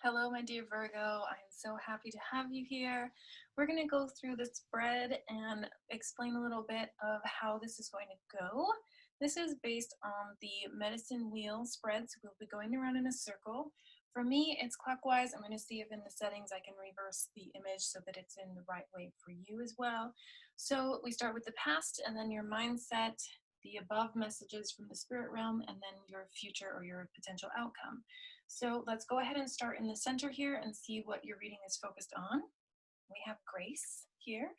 Hello, my dear Virgo. I am so happy to have you here. We're going to go through the spread and explain a little bit of how this is going to go. This is based on the medicine wheel spread, so we'll be going around in a circle. For me, it's clockwise. I'm going to see if in the settings I can reverse the image so that it's in the right way for you as well. So we start with the past and then your mindset, the above messages from the spirit realm, and then your future or your potential outcome. So let's go ahead and start in the center here and see what your reading is focused on. We have grace here.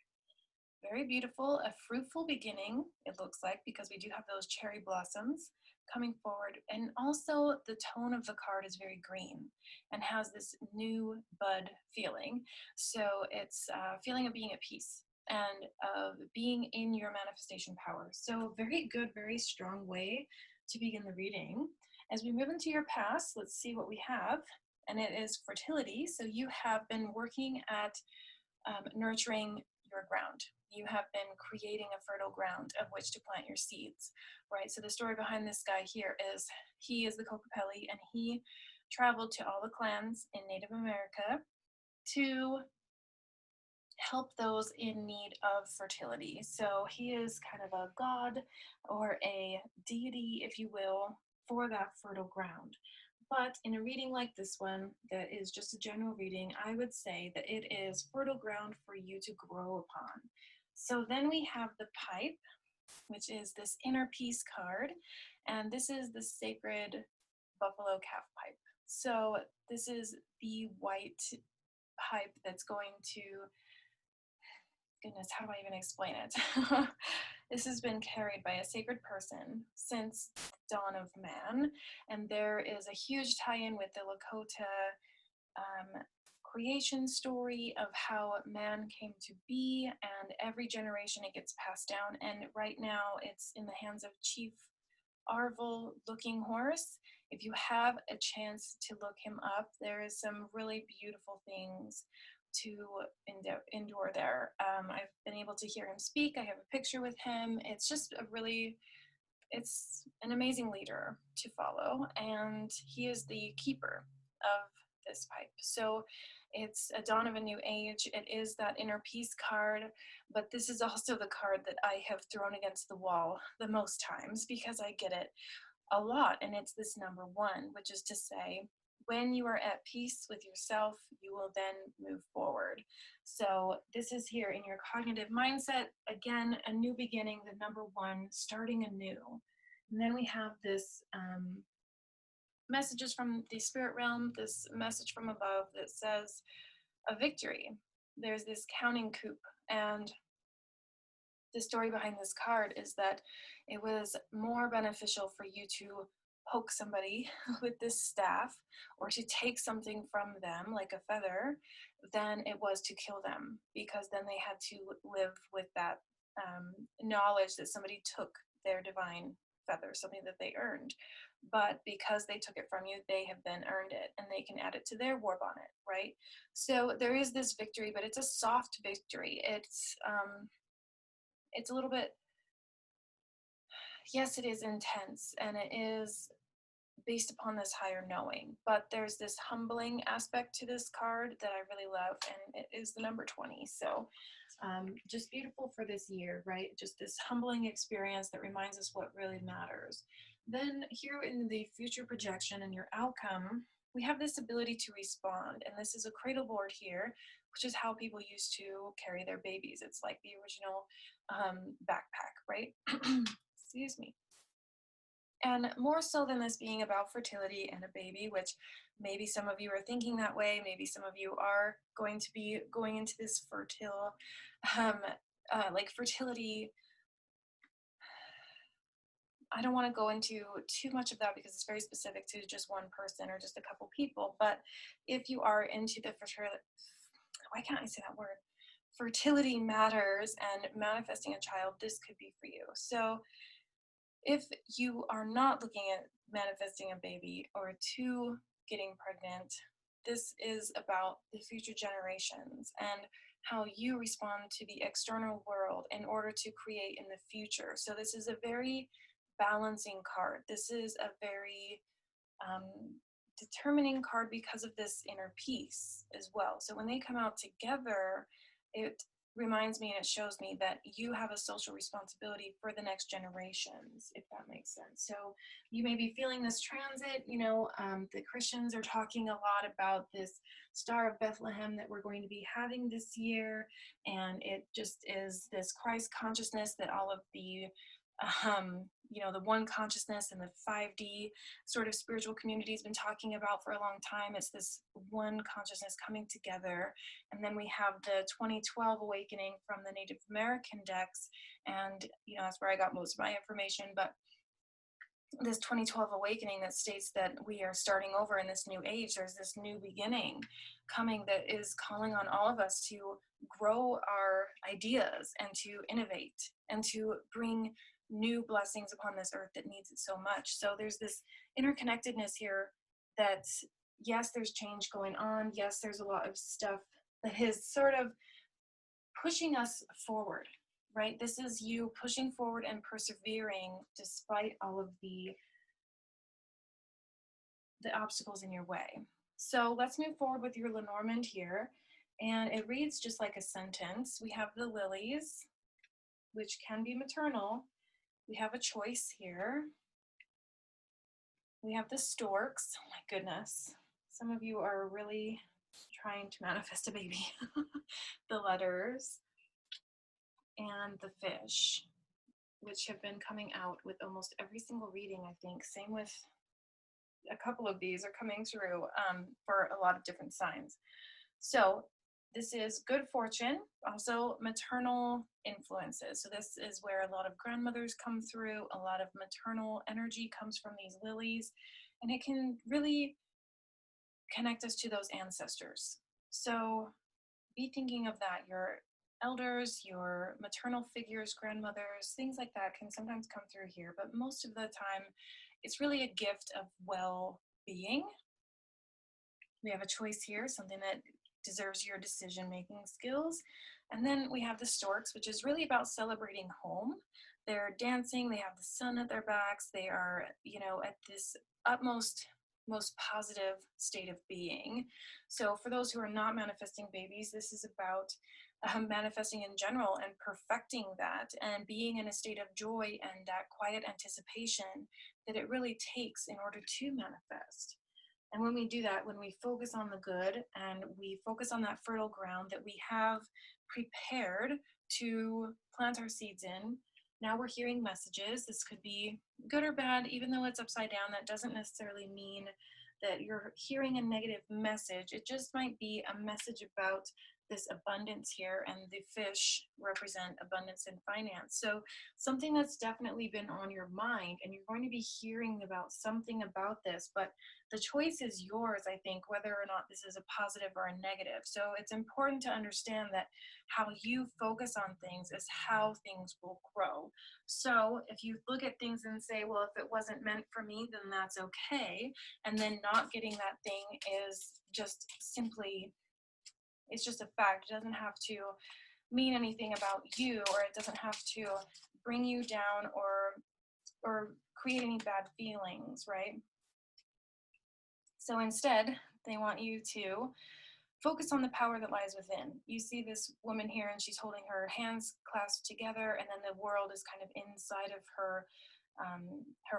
Very beautiful, a fruitful beginning, it looks like, because we do have those cherry blossoms coming forward. And also the tone of the card is very green and has this new bud feeling. So it's a feeling of being at peace and of being in your manifestation power. So very good, very strong way to begin the reading. As we move into your past, let's see what we have. And it is fertility. So you have been working at nurturing your ground. You have been creating a fertile ground of which to plant your seeds, right? So the story behind this guy here is he is the Kokopelli, and he traveled to all the clans in Native America to help those in need of fertility. So he is kind of a god or a deity, if you will, for that fertile ground. But in a reading like this one, that is just a general reading, I would say that it is fertile ground for you to grow upon. So then we have the pipe, which is this inner peace card, and this is the sacred buffalo calf pipe. So this is the white pipe that's going to, goodness, how do I even explain it? This has been carried by a sacred person since the dawn of man, and there is a huge tie-in with the Lakota creation story of how man came to be, and every generation it gets passed down, and right now it's in the hands of Chief Arvel Looking Horse. If you have a chance to look him up, there is some really beautiful things to endure there. I've been able to hear him speak. I have a picture with him. It's just it's an amazing leader to follow, and he is the keeper of this pipe. So it's a dawn of a new age. It is that inner peace card, but this is also the card that I have thrown against the wall the most times because I get it a lot, and it's this number 1, which is to say, when you are at peace with yourself, you will then move forward. So this is here in your cognitive mindset. Again, a new beginning, the number 1, starting anew. And then we have this messages from the spirit realm, this message from above that says a victory. There's this counting coup, and the story behind this card is that it was more beneficial for you to poke somebody with this staff or to take something from them like a feather than it was to kill them, because then they had to live with that knowledge that somebody took their divine feather, something that they earned. But because they took it from you, they have then earned it, and they can add it to their war bonnet, right? So there is this victory, but it's a soft victory. It's a little bit, yes, it is intense, and it is based upon this higher knowing, but there's this humbling aspect to this card that I really love, and it is the number 20. So just beautiful for this year, right? Just this humbling experience that reminds us what really matters. Then here in the future projection and your outcome, we have this ability to respond, and this is a cradle board here, which is how people used to carry their babies. It's like the original backpack, right? Excuse me. And more so than this being about fertility and a baby, which maybe some of you are thinking that way, maybe some of you are going to be going into this fertile, like fertility. I don't want to go into too much of that because it's very specific to just one person or just a couple people. But if you are into the fertility, why can't I say that word? Fertility matters and manifesting a child, this could be for you. So if you are not looking at manifesting a baby or getting pregnant, this is about the future generations and how you respond to the external world in order to create in the future. So this is a very balancing card. This is a very determining card because of this inner peace as well. So when they come out together, it reminds me and it shows me that you have a social responsibility for the next generations, if that makes sense. So you may be feeling this transit, the Christians are talking a lot about this Star of Bethlehem that we're going to be having this year. And it just is this Christ consciousness that all of the the one consciousness and the 5D sort of spiritual community has been talking about for a long time. It's this one consciousness coming together. And then we have the 2012 awakening from the Native American decks. And, that's where I got most of my information. But this 2012 awakening that states that we are starting over in this new age. There's this new beginning coming that is calling on all of us to grow our ideas and to innovate and to bring new blessings upon this earth that needs it so much. So there's this interconnectedness here that, yes, there's change going on. Yes, there's a lot of stuff that is sort of pushing us forward, right? This is you pushing forward and persevering despite all of the obstacles in your way. So let's move forward with your Lenormand here. And it reads just like a sentence. We have the lilies, which can be maternal. We have a choice here. We have the storks. Oh my goodness. Some of you are really trying to manifest a baby. The letters and the fish, which have been coming out with almost every single reading, I think. Same with a couple of these are coming through for a lot of different signs. So this is good fortune, also maternal influences. So this is where a lot of grandmothers come through, a lot of maternal energy comes from these lilies, and it can really connect us to those ancestors. So be thinking of that. Your elders, your maternal figures, grandmothers, things like that can sometimes come through here, but most of the time it's really a gift of well-being. We have a choice here, something that deserves your decision-making skills. And then we have the storks, which is really about celebrating home. They're dancing, they have the sun at their backs, they are, at this utmost, most positive state of being. So for those who are not manifesting babies, this is about manifesting in general and perfecting that and being in a state of joy and that quiet anticipation that it really takes in order to manifest. And when we do that, when we focus on the good and we focus on that fertile ground that we have prepared to plant our seeds in, now we're hearing messages. This could be good or bad, even though it's upside down. That doesn't necessarily mean that you're hearing a negative message. It just might be a message about this abundance here, and the fish represent abundance and finance. So something that's definitely been on your mind, and you're going to be hearing about something about this, but the choice is yours, I think, whether or not this is a positive or a negative. So it's important to understand that how you focus on things is how things will grow. So if you look at things and say, well, if it wasn't meant for me, then that's okay. And then not getting that thing is just simply, it's just a fact. It doesn't have to mean anything about you, or it doesn't have to bring you down or create any bad feelings, right? So instead, they want you to focus on the power that lies within. You see this woman here, and she's holding her hands clasped together, and then the world is kind of inside of her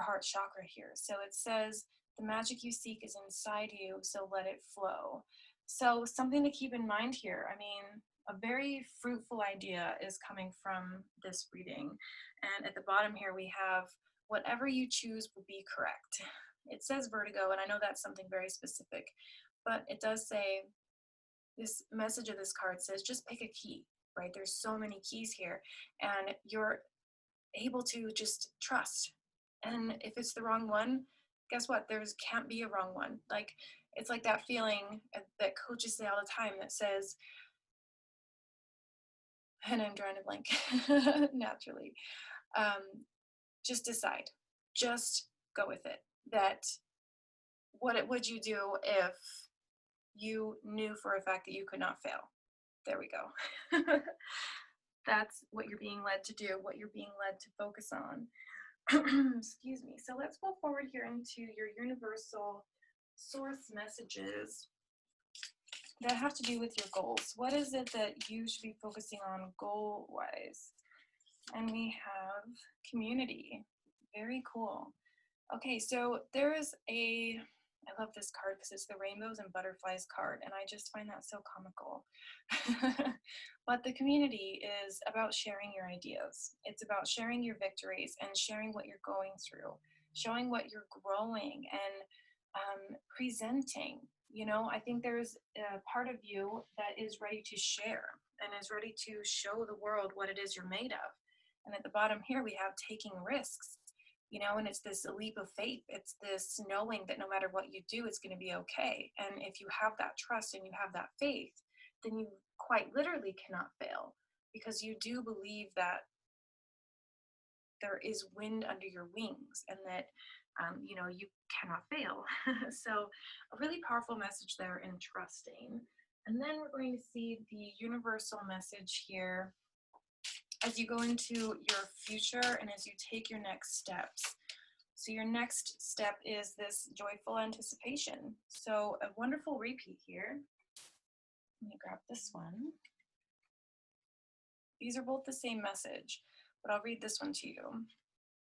heart chakra here. So it says, the magic you seek is inside you, so let it flow. So something to keep in mind here. I mean, a very fruitful idea is coming from this reading. And at the bottom here, we have, whatever you choose will be correct. It says vertigo, and I know that's something very specific, but it does say, this message of this card says, just pick a key, right? There's so many keys here, and you're able to just trust. And if it's the wrong one, guess what? Can't be a wrong one. Like, it's like that feeling that coaches say all the time that says, and I'm drawing a blank naturally, just decide, just go with it. That what would you do if you knew for a fact that you could not fail? There we go. That's what you're being led to do, what you're being led to focus on. Excuse me. So let's go forward here into your universal source messages that have to do with your goals. What is it that you should be focusing on goal-wise? And we have community. Very cool. Okay, so there is I love this card because it's the rainbows and butterflies card, and I just find that so comical. But the community is about sharing your ideas. It's about sharing your victories and sharing what you're going through, showing what you're growing, and presenting. You know, I think there's a part of you that is ready to share and is ready to show the world what it is you're made of. And at the bottom here, we have taking risks, you know, and it's this leap of faith. It's this knowing that no matter what you do, it's going to be okay. And if you have that trust and you have that faith, then you quite literally cannot fail, because you do believe that there is wind under your wings and that, you know, you cannot fail. So a really powerful message there in trusting. And then we're going to see the universal message here as you go into your future and as you take your next steps. So your next step is this joyful anticipation. So a wonderful repeat here. Let me grab this one. These are both the same message, but I'll read this one to you.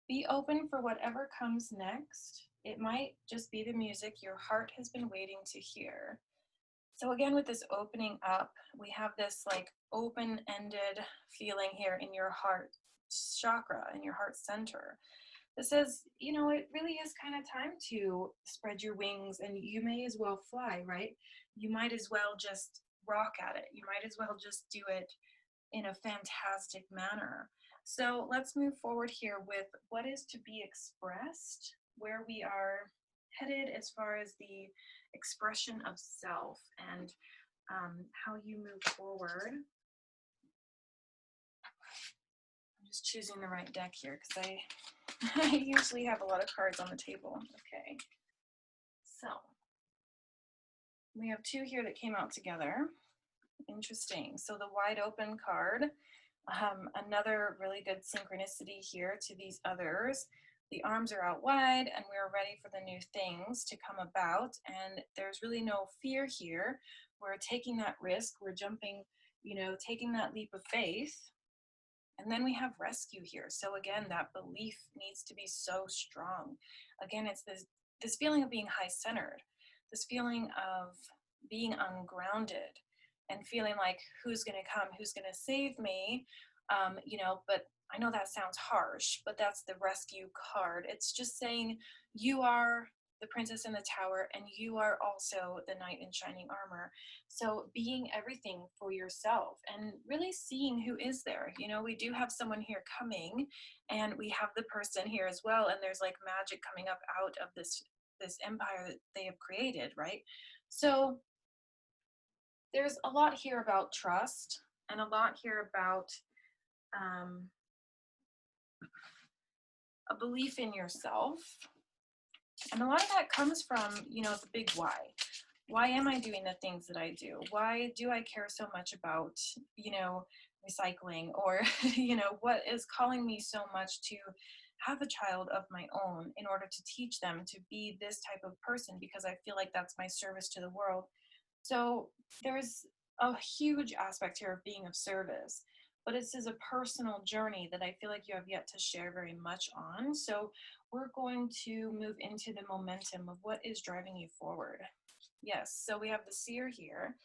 Be open for whatever comes next. It might just be the music your heart has been waiting to hear. So again, with this opening up, we have this like open-ended feeling here in your heart chakra, in your heart center. That says, you know, it really is kind of time to spread your wings, and you may as well fly, right? You might as well just rock at it. You might as well just do it in a fantastic manner. So let's move forward here with what is to be expressed, where we are headed as far as the expression of self, and how you move forward. I'm just choosing the right deck here because I usually have a lot of cards on the table. Okay, so we have two here that came out together. Interesting. So the wide open card, another really good synchronicity here to these others. The arms are out wide and we're ready for the new things to come about. And there's really no fear here. We're taking that risk. We're jumping, you know, taking that leap of faith. And then we have rescue here. So again, that belief needs to be so strong. Again, it's this feeling of being high-centered, this feeling of being ungrounded and feeling like, who's going to come, who's going to save me, you know, but I know that sounds harsh, but that's the rescue card. It's just saying you are the princess in the tower and you are also the knight in shining armor. So being everything for yourself and really seeing who is there. You know, we do have someone here coming, and we have the person here as well, and there's like magic coming up out of this empire that they have created, right? So there's a lot here about trust and a lot here about a belief in yourself. And a lot of that comes from, you know, the big why. Why am I doing the things that I do? Why do I care so much about, you know, recycling? Or, you know, what is calling me so much to have a child of my own in order to teach them to be this type of person, because I feel like that's my service to the world. So there's a huge aspect here of being of service, but this is a personal journey that I feel like you have yet to share very much on. So we're going to move into the momentum of what is driving you forward. Yes, so we have the seer here,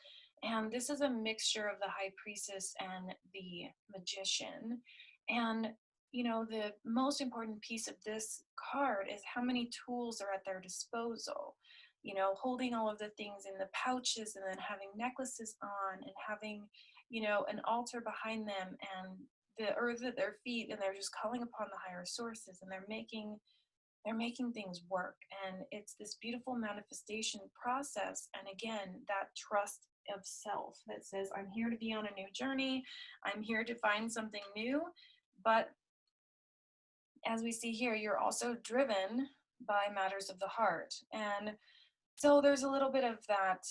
and this is a mixture of the high priestess and the magician. And you know, the most important piece of this card is how many tools are at their disposal. You know, holding all of the things in the pouches, and then having necklaces on, and having, you know, an altar behind them, and the earth at their feet, and they're just calling upon the higher sources, and they're making things work. And it's this beautiful manifestation process. And again, that trust of self that says, I'm here to be on a new journey. I'm here to find something new. But as we see here, you're also driven by matters of the heart. And so there's a little bit of that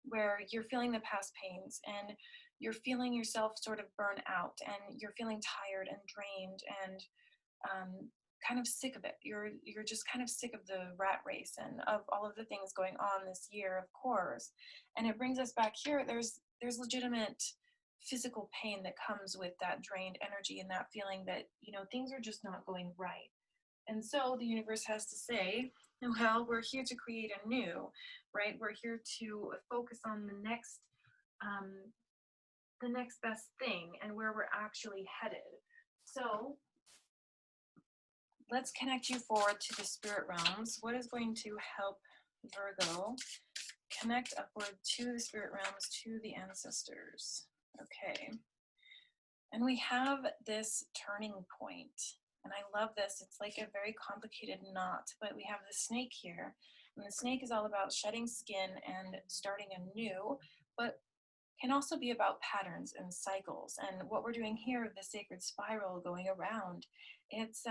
where you're feeling the past pains, and you're feeling yourself sort of burn out, and you're feeling tired and drained, and kind of sick of it. You're just kind of sick of the rat race and of all of the things going on this year, of course. And it brings us back here. There's legitimate physical pain that comes with that drained energy and that feeling that, you know, things are just not going right. And so the universe has to say, well, we're here to create a new, right? We're here to focus on the next best thing and where we're actually headed. So let's connect you forward to the spirit realms. What is going to help Virgo connect upward to the spirit realms, to the ancestors? Okay. And we have this turning point. And I love this. It's like a very complicated knot, but we have the snake here. And the snake is all about shedding skin and starting anew, but can also be about patterns and cycles. And what we're doing here, the sacred spiral going around, it's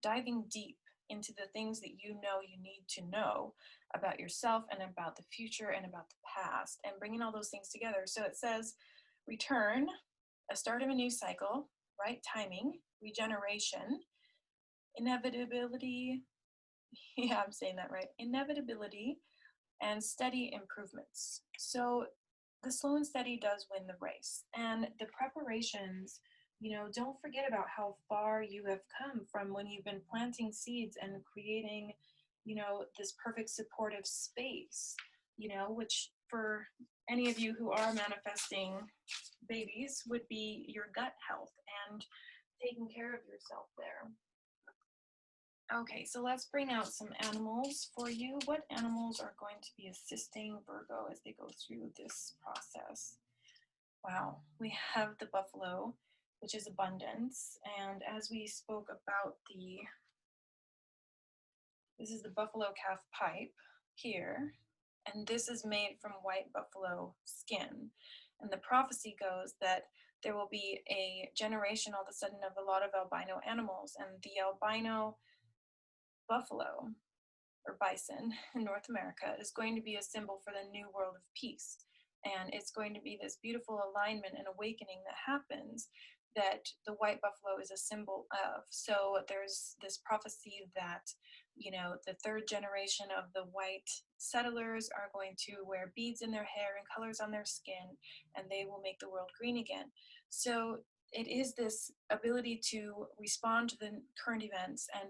diving deep into the things that you know you need to know about yourself and about the future and about the past, and bringing all those things together. So it says, return, a start of a new cycle, right timing, regeneration, inevitability, yeah, I'm saying that right, inevitability, and steady improvements. So the slow and steady does win the race. And the preparations, you know, don't forget about how far you have come from when you've been planting seeds and creating, you know, this perfect supportive space, you know, which for any of you who are manifesting babies would be your gut health and taking care of yourself there. Okay, so let's bring out some animals for you. What animals are going to be assisting Virgo as they go through this process? Wow, we have the buffalo, which is abundance. And as we spoke about this is the buffalo calf pipe here. And this is made from white buffalo skin. And the prophecy goes that there will be a generation all of a sudden of a lot of albino animals, and the albino buffalo or bison in North America is going to be a symbol for the new world of peace. And it's going to be this beautiful alignment and awakening that happens that the white buffalo is a symbol of. So there's this prophecy that, you know, the third generation of the white settlers are going to wear beads in their hair and colors on their skin, and they will make the world green again. So it is this ability to respond to the current events and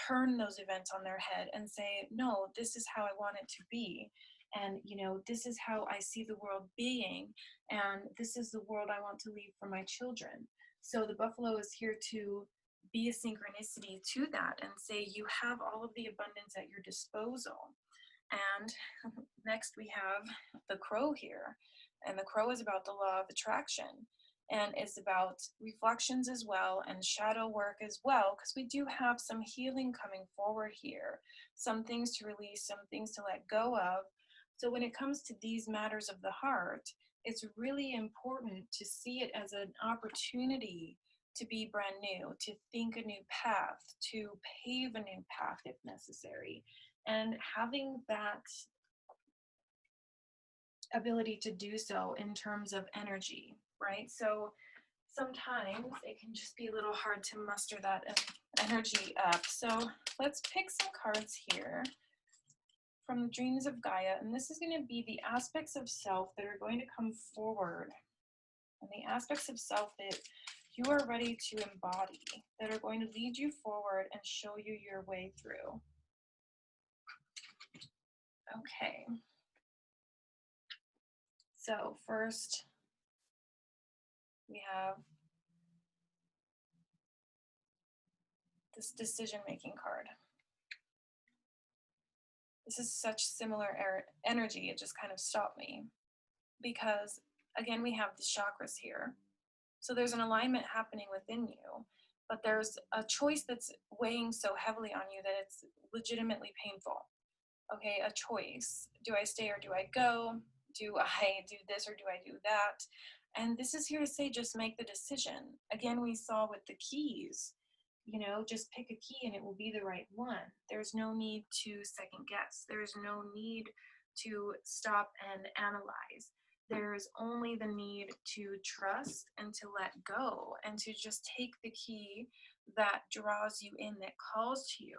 turn those events on their head and say, no, this is how I want it to be. And, you know, this is how I see the world being. And this is the world I want to leave for my children. So the buffalo is here to be a synchronicity to that and say, you have all of the abundance at your disposal. And next we have the crow here. And the crow is about the law of attraction. And it's about reflections as well and shadow work as well, because we do have some healing coming forward here, some things to release, some things to let go of. So when it comes to these matters of the heart, it's really important to see it as an opportunity to be brand new, to think a new path, to pave a new path if necessary. And having that ability to do so in terms of energy, right? So sometimes it can just be a little hard to muster that energy up. So let's pick some cards here from the Dreams of Gaia, and this is going to be the aspects of self that are going to come forward, and the aspects of self that you are ready to embody, that are going to lead you forward and show you your way through. Okay. So first, we have this decision-making card. This is such similar energy, it just kind of stopped me. Because, again, we have the chakras here. So there's an alignment happening within you, but there's a choice that's weighing so heavily on you that it's legitimately painful. Okay, a choice. Do I stay or do I go? Do I do this or do I do that? And this is here to say, just make the decision. Again, we saw with the keys, you know, just pick a key and it will be the right one. There's no need to second guess. There's no need to stop and analyze. There's only the need to trust and to let go and to just take the key that draws you in, that calls to you.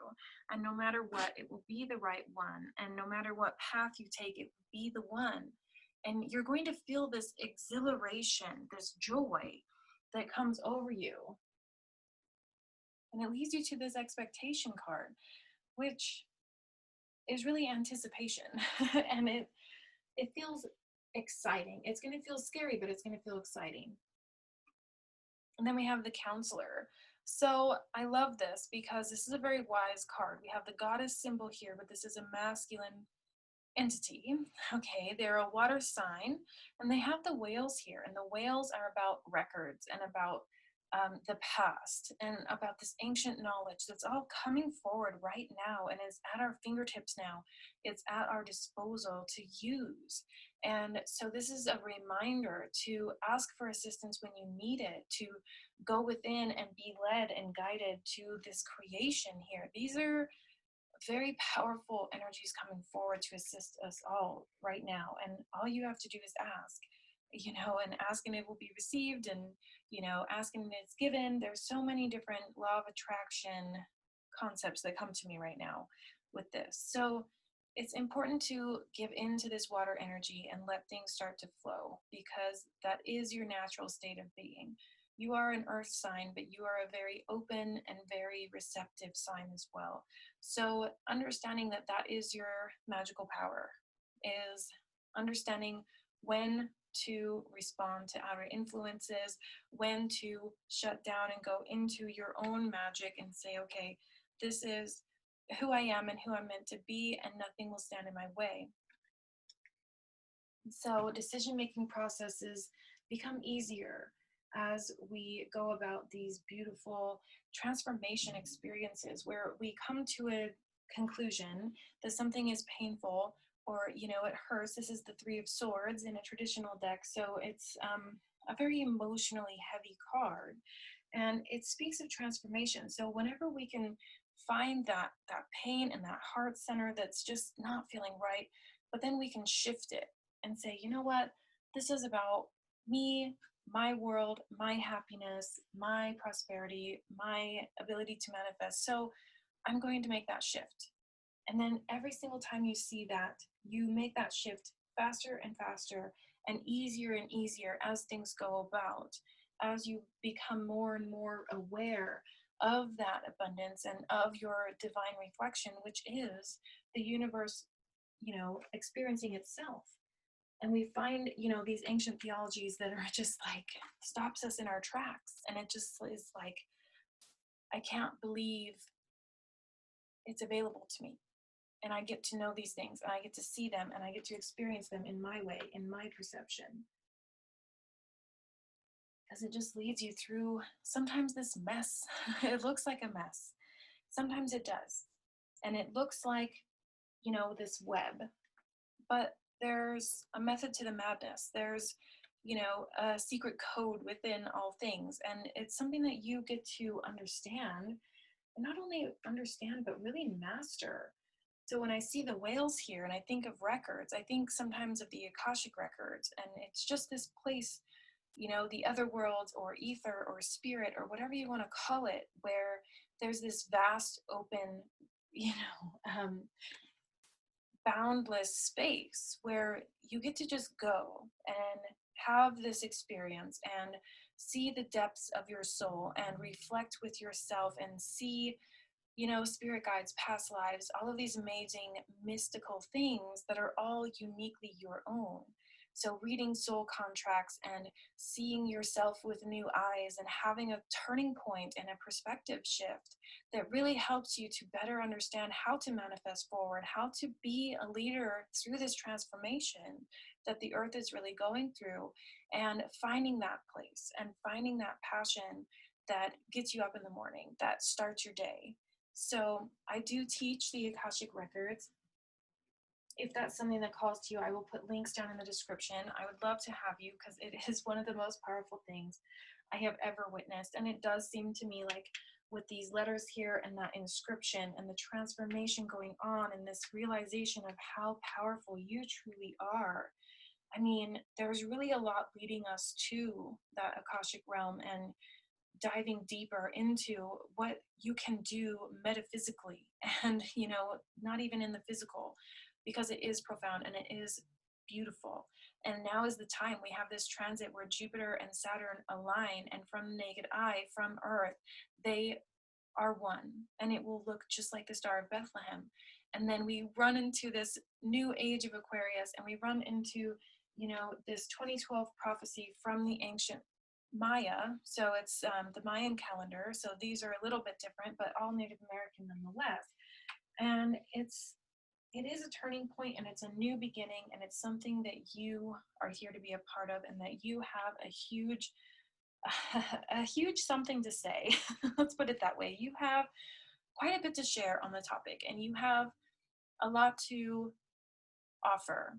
And no matter what, it will be the right one. And no matter what path you take, it will be the one. And you're going to feel this exhilaration, this joy that comes over you. And it leads you to this expectation card, which is really anticipation. And it feels exciting. It's going to feel scary, but it's going to feel exciting. And then we have the counselor. So I love this because this is a very wise card. We have the goddess symbol here, but this is a masculine entity. Okay, they're a water sign, and they have the whales here, and the whales are about records and about the past and about this ancient knowledge that's all coming forward right now and is at our fingertips now. It's at our disposal to use. And so this is a reminder to ask for assistance when you need it, to go within and be led and guided to this creation here. These are very powerful energies coming forward to assist us all right now. And all you have to do is ask, and ask and it will be received, and, ask and it's given. There's so many different law of attraction concepts that come to me right now with this. So it's important to give into this water energy and let things start to flow, because that is your natural state of being. You are an earth sign, but you are a very open and very receptive sign as well. So understanding that that is your magical power is understanding when to respond to outer influences, when to shut down and go into your own magic and say, okay, this is who I am and who I'm meant to be, and nothing will stand in my way. So decision-making processes become easier as we go about these beautiful transformation experiences where we come to a conclusion that something is painful, or it hurts. This is the Three of Swords in a traditional deck, so it's a very emotionally heavy card, and it speaks of transformation. So whenever we can find that pain and that heart center that's just not feeling right, but then we can shift it and say, you know what, this is about me, my world, my happiness, my prosperity, my ability to manifest. So I'm going to make that shift. And then every single time you see that, you make that shift faster and faster and easier as things go about, as you become more and more aware of that abundance and of your divine reflection, which is the universe, experiencing itself. And we find, these ancient theologies that are just like stops us in our tracks. And it just is like, I can't believe it's available to me. And I get to know these things, and I get to see them, and I get to experience them in my way, in my perception. Because it just leads you through sometimes this mess. It looks like a mess. Sometimes it does. And it looks like, this web. But there's a method to the madness. There's, a secret code within all things. And it's something that you get to understand, and not only understand, but really master. So when I see the whales here and I think of records, I think sometimes of the Akashic records, and it's just this place, the other worlds or ether or spirit or whatever you want to call it, where there's this vast open, boundless space where you get to just go and have this experience and see the depths of your soul and reflect with yourself and see, spirit guides, past lives, all of these amazing mystical things that are all uniquely your own. So reading soul contracts and seeing yourself with new eyes and having a turning point and a perspective shift that really helps you to better understand how to manifest forward, how to be a leader through this transformation that the earth is really going through, and finding that place and finding that passion that gets you up in the morning, that starts your day. So I do teach the Akashic Records. If that's something that calls to you, I will put links down in the description. I would love to have you, because it is one of the most powerful things I have ever witnessed. And it does seem to me like with these letters here and that inscription and the transformation going on and this realization of how powerful you truly are, I mean, there's really a lot leading us to that Akashic realm and diving deeper into what you can do metaphysically and, not even in the physical, because it is profound and it is beautiful. And now is the time. We have this transit where Jupiter and Saturn align, and from the naked eye, from Earth, they are one, and it will look just like the Star of Bethlehem. And then we run into this new age of Aquarius, and we run into, this 2012 prophecy from the ancient Maya. So it's the Mayan calendar. So these are a little bit different, but all Native American nonetheless. And it is a turning point, and it's a new beginning, and it's something that you are here to be a part of, and that you have a huge a huge something to say. Let's put it that way. You have quite a bit to share on the topic, and you have a lot to offer.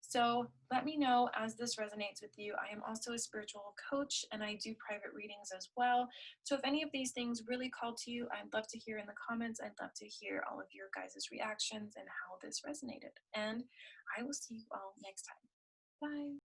So let me know as this resonates with you. I am also a spiritual coach, and I do private readings as well. So if any of these things really call to you, I'd love to hear in the comments. I'd love to hear all of your guys' reactions and how this resonated. And I will see you all next time. Bye.